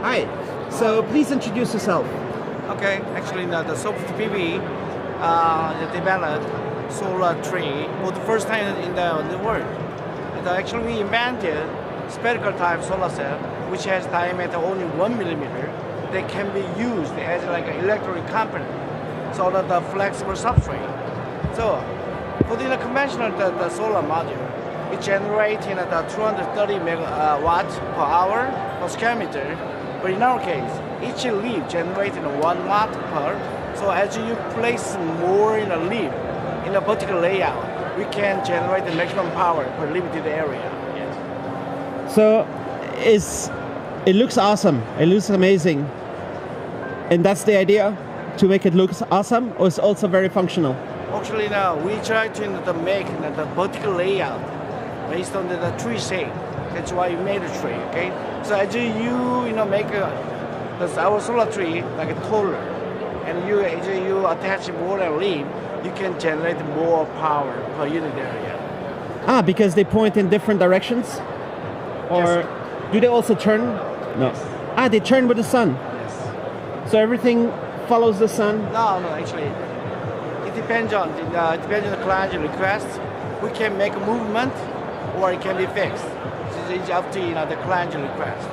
Hi. So please introduce yourself. Okay, actually the SoftPV developed SOLTRIA for the first time in the world. And actually we invented spherical type solar cell, which has diameter only 1 millimeter. They can be used as like an electric component, so that the flexible substrate. So for the conventional the solar module, it generates the 230 megawatts per hour per square meter. But in our case, each leaf generates 1 watt per. So as you place more in a leaf in a particular layout, we can generate the maximum power per limited area. Yes. So it looks awesome. It looks amazing. And that's the idea, to make it look awesome, or it's also very functional? Actually, now we try to make the particular layout based on the tree shape. That's why we made a tree. Okay. So as you make our solar tree like a taller, and as you attach more a leaf, you can generate more power per unit area. Because they point in different directions? Or Yes. do they also turn? No. Yes. They turn with the sun. Yes. So everything follows the sun? No, actually, it depends on the client's request. We can make a movement, or it can be fixed. It's up to the client's request.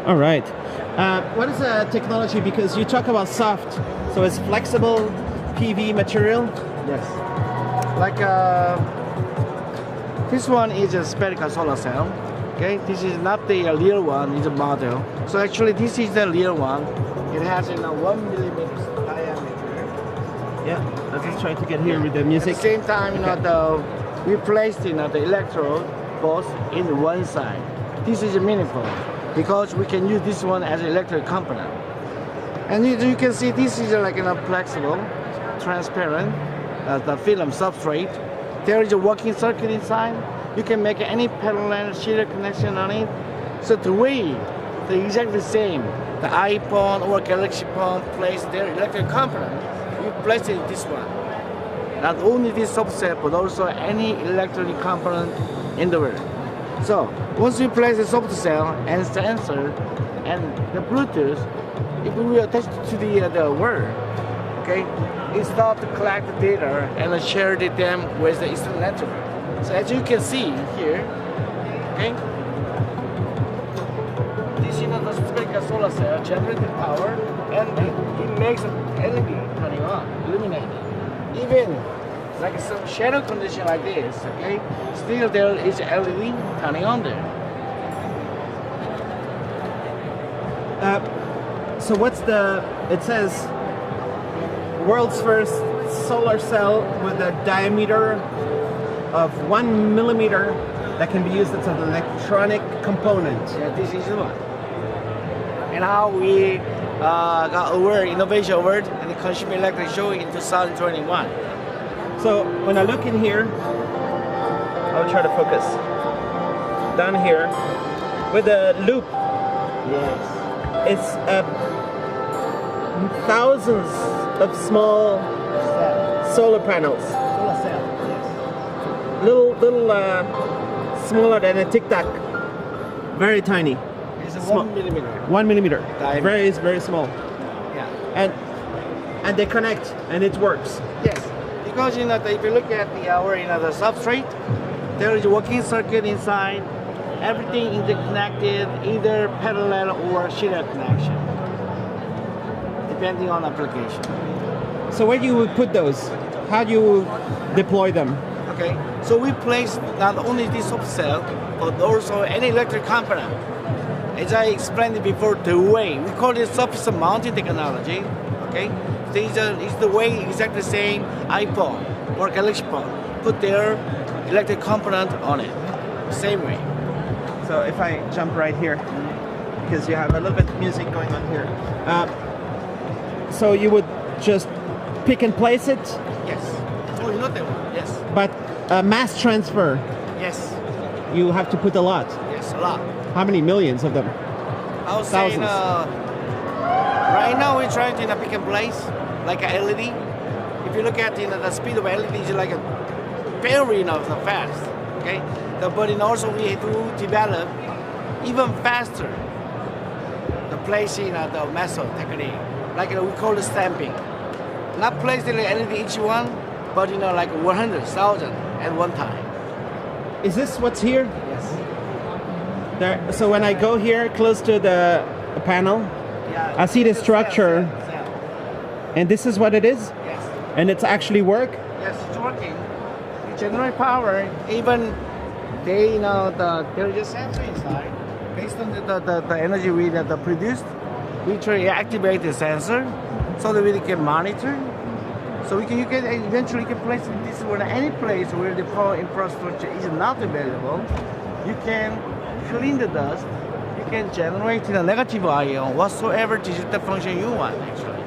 All right. What is the technology? Because you talk about soft, so it's flexible PV material? Yes. Like this one is a spherical solar cell. Okay, this is not the real one, it's a model. So actually this is the real one. It has 1 millimeter diameter. Yeah, I'm just trying to get here with the music. At the same time, we placed the electrode both in one side. This is meaningful because we can use this one as an electric component. And you can see this is like a flexible, transparent, the film substrate. There is a working circuit inside. You can make any parallel serial connection on it. So the way they're exactly the same, the iPhone or Galaxy phone place their electric component, you place it in this one. Not only this subset, but also any electronic component in the world. So once you place the SOFTCELL and sensor and the Bluetooth, if we attach it to the world, okay, it starts to collect the data and share them with the external network. So as you can see here, okay, this is the spherical solar cell generating power, and it makes an LED turning on, illuminating. Even like some shadow condition like this, okay, still there is LED turning on there. So what's it says world's first solar cell with a diameter of 1 millimeter that can be used as an electronic component. Yeah, this is the one. And how we got award, Innovation Award in the Consumer Electric Show in 2021. So when I look in here, I'll try to focus. Down here, with a loop, Yes. it's thousands of small solar panels. Solar cell, yes. Little smaller than a tic tac. Very tiny. It's a Small. 1 millimeter. 1 millimeter. Diameter. Very small. Yeah. And they connect and it works. Yes. Because if you look at our the substrate, there is a working circuit inside. Everything interconnected, either parallel or serial connection, depending on application. So where do you put those? How do you deploy them? Okay. So we place not only this SOFTCELL, but also any electric component. As I explained before, the way we call it surface mounting technology. Okay. It's the way exactly the same iPhone or Galaxy phone. Put their electric component on it. Same way. So if I jump right here, because you have a little bit of music going on here. So you would just pick and place it? Yes. Oh, you know that one. Yes. But mass transfer, Yes. you have to put a lot. Yes, a lot. How many millions of them? I was saying, Thousands. right now we're trying to pick and place like a LED. If you look at the speed of LED is like a very fast. Okay, but also we have to develop even faster placing the method technique, like we call it stamping. Not placing anything each one, but like 100,000 at one time. Is this what's here? Yes. There. So when I go here close to the panel, Yeah. I see the structure, Cell. and this is what it is, Yes. and it's actually work. Yes, it's working. You generate power. Even there is a sensor inside. Based on the energy we produced, we try to activate the sensor so that we can monitor. So you can eventually place this one any place where the power infrastructure is not available. You can clean the dust. You can generate negative ion, whatsoever digital function you want actually.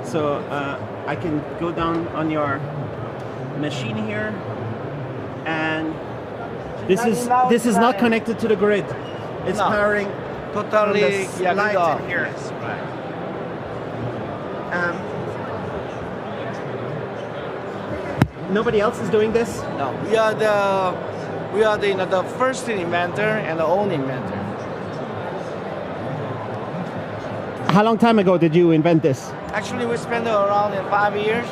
So I can go down on your machine here, and this is not connected to the grid. It's No. powering Totally from the light in here. Yes, right. Nobody else is doing this. No, we are the first inventor and the only inventor. How long time ago did you invent this? Actually, we spent around 5 years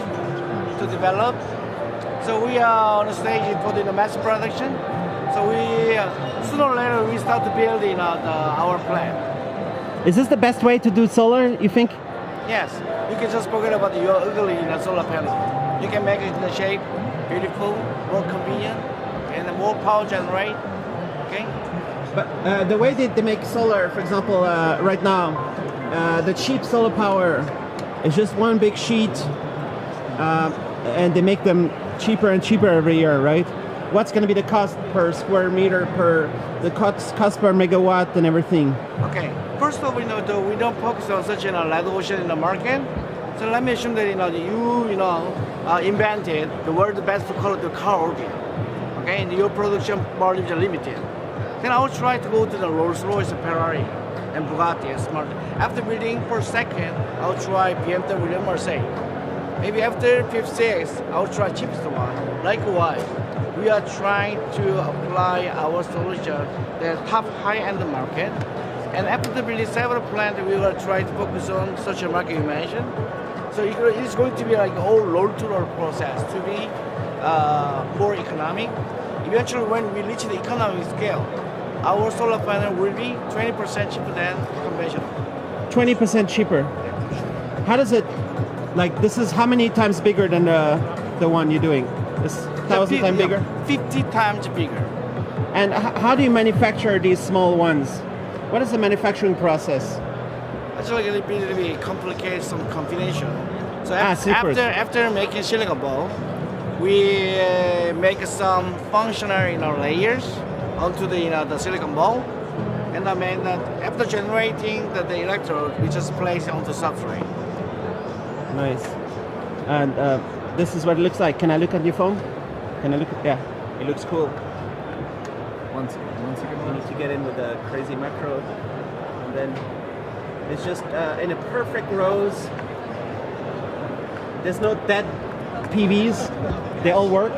to develop. So we are on the stage for the mass production. So we sooner or later we start building our plant. Is this the best way to do solar, you think? Yes, you can just forget about your ugly solar panel. You can make it in the shape, beautiful, more convenient, and more power generate. Okay. But the way they make solar, for example, right now, the cheap solar power is just one big sheet, and they make them cheaper and cheaper every year, right? What's going to be the cost per square meter, the cost per megawatt, and everything? Okay. First of all, we don't focus on such a red ocean in the market. So let me assume that you invented the world's best quality car orbit. Okay, and your production volume is limited. Then I will try to go to the Rolls-Royce, Ferrari, and Bugatti and Smart. After building for a second, I'll try BMW and Mercedes. Maybe after 56, I'll try cheapest one. Likewise, we are trying to apply our solution the top high-end market. And after the building several plants, we will try to focus on such a market you mentioned. So it's going to be like a whole roll-to-roll process to be more economic. Eventually, when we reach the economic scale, our solar panel will be 20% cheaper than conventional. 20% cheaper. How does it, like, this is how many times bigger than the one you're doing? This 1,000 times bigger? 50 times bigger. And how do you manufacture these small ones? What is the manufacturing process? Actually, it's a little bit complicated, some confidential. So secret. after making silicon ball, we make some functional layers onto the silicon ball, and after generating the electrode, we just place it onto substrate. Nice. And this is what it looks like. Can I look at your phone? Can I look at? Yeah, it looks cool. One second. We need to get in with the crazy macro, and then it's just in a perfect rows. There's no dead PVs. They all work.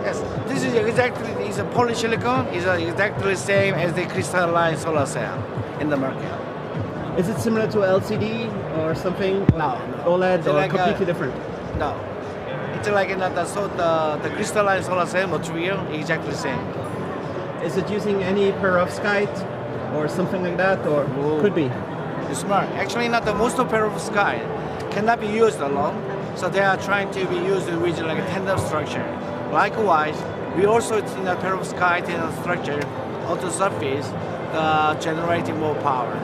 Yes, this is exactly a polysilicon. Is exactly the same as the crystalline solar cell in the market. Is it similar to LCD or something? No. OLED or like completely different? No, it's like the crystalline solar cell material is exactly the same. Is it using any perovskite or something like that, or could be? It's smart. Actually, not the most of perovskite cannot be used alone, so they are trying to be used with like a tandem structure. Likewise, we also in the perovskite tandem structure on the surface, generating more power.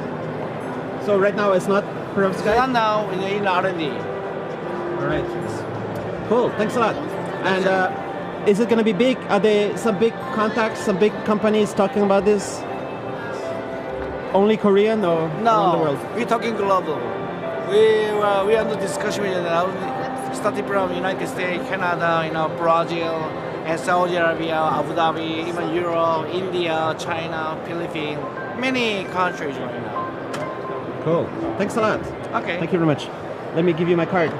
So right now it's not perovskite? Not now in R&D. All right. Cool. Thanks a lot. And is it going to be big? Are there some big contacts, some big companies talking about this? Only Korean or around the world? We're talking global. We are under discussion with starting from United States, Canada, Brazil, and Saudi Arabia, Abu Dhabi, even Europe, India, China, Philippines, many countries right now. Cool. Thanks a lot. Okay. Thank you very much. Let me give you my card.